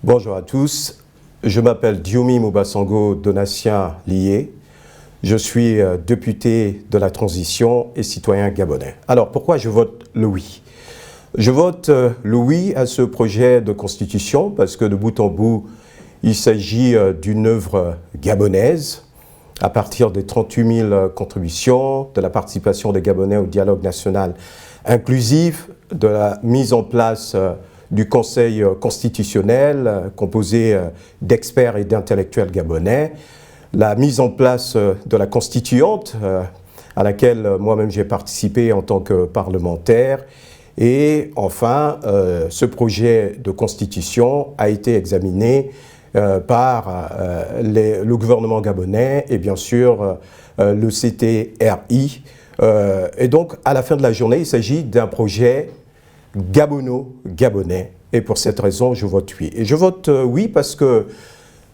Bonjour à tous, je m'appelle Dioumi Moubasango Donatien Lié. Je suis député de la transition et citoyen gabonais. Alors pourquoi je vote le oui? Je vote le oui à ce projet de constitution parce que de bout en bout, il s'agit d'une œuvre gabonaise à partir des 38 000 contributions, de la participation des Gabonais au dialogue national inclusif, de la mise en place du Conseil constitutionnel composé d'experts et d'intellectuels gabonais, la mise en place de la constituante à laquelle moi-même j'ai participé en tant que parlementaire, et enfin ce projet de constitution a été examiné par le gouvernement gabonais et bien sûr le CTRI. Et donc à la fin de la journée, il s'agit d'un projet gabono-gabonais, et pour cette raison je vote oui. Et je vote oui parce que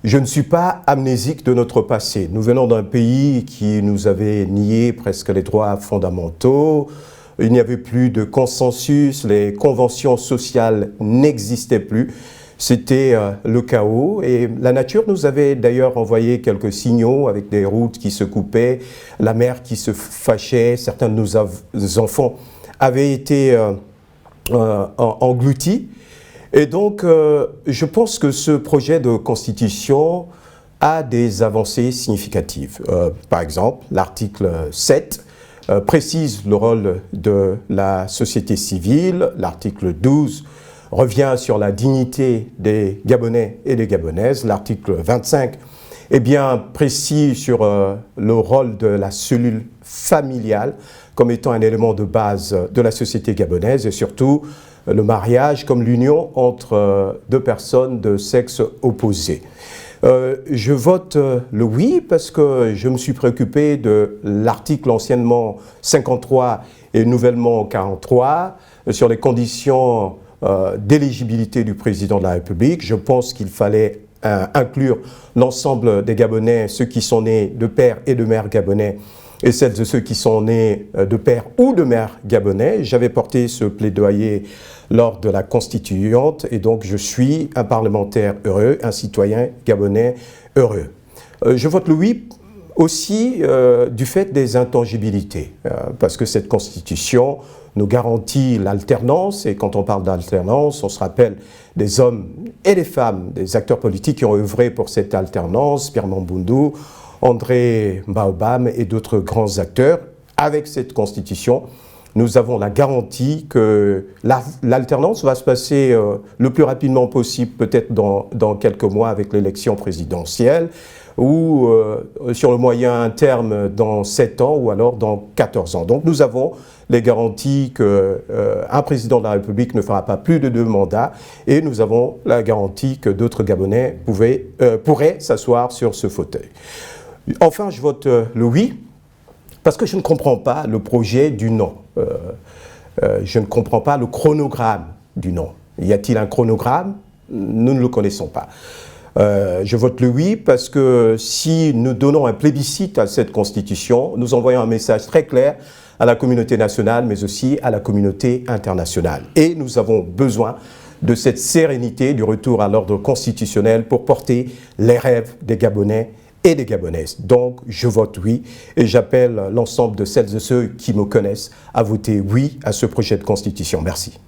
je ne suis pas amnésique de notre passé. Nous venons d'un pays qui nous avait nié presque les droits fondamentaux. Il n'y avait plus de consensus, les conventions sociales n'existaient plus. C'était le chaos, et la nature nous avait d'ailleurs envoyé quelques signaux avec des routes qui se coupaient, la mer qui se fâchait, certains de nos enfants avaient été engloutis. Et donc, je pense que ce projet de constitution a des avancées significatives. Par exemple, l'article 7 précise le rôle de la société civile. L'article 12 revient sur la dignité des Gabonais et des Gabonaises. L'article 25 est bien précis sur le rôle de la cellule familiale comme étant un élément de base de la société gabonaise, et surtout le mariage comme l'union entre deux personnes de sexe opposé. Je vote le oui parce que je me suis préoccupé de l'article anciennement 53 et nouvellement 43 sur les conditions d'éligibilité du président de la République. Je pense qu'il fallait inclure l'ensemble des Gabonais, ceux qui sont nés de père et de mère gabonais, et celles de ceux qui sont nés de père ou de mère gabonais. J'avais porté ce plaidoyer lors de la constituante, et donc je suis un parlementaire heureux, un citoyen gabonais heureux. Je vote le oui aussi du fait des intangibilités, parce que cette constitution nous garantit l'alternance, et quand on parle d'alternance, on se rappelle des hommes et des femmes, des acteurs politiques qui ont œuvré pour cette alternance, Pierre Mamboundou, André Baobam et d'autres grands acteurs. Avec cette constitution, nous avons la garantie que l'alternance va se passer le plus rapidement possible, peut-être dans quelques mois avec l'élection présidentielle, ou sur le moyen terme dans 7 ans, ou alors dans 14 ans. Donc nous avons les garanties qu'un président de la République ne fera pas plus de 2 mandats, et nous avons la garantie que d'autres Gabonais pourraient s'asseoir sur ce fauteuil. Enfin, je vote le oui, parce que je ne comprends pas le projet du non. Je ne comprends pas le chronogramme du non. Y a-t-il un chronogramme? Nous ne le connaissons pas. Je vote le oui parce que si nous donnons un plébiscite à cette constitution, nous envoyons un message très clair à la communauté nationale, mais aussi à la communauté internationale. Et nous avons besoin de cette sérénité du retour à l'ordre constitutionnel pour porter les rêves des Gabonais et des Gabonaises. Donc, je vote oui, et j'appelle l'ensemble de celles et ceux qui me connaissent à voter oui à ce projet de constitution. Merci.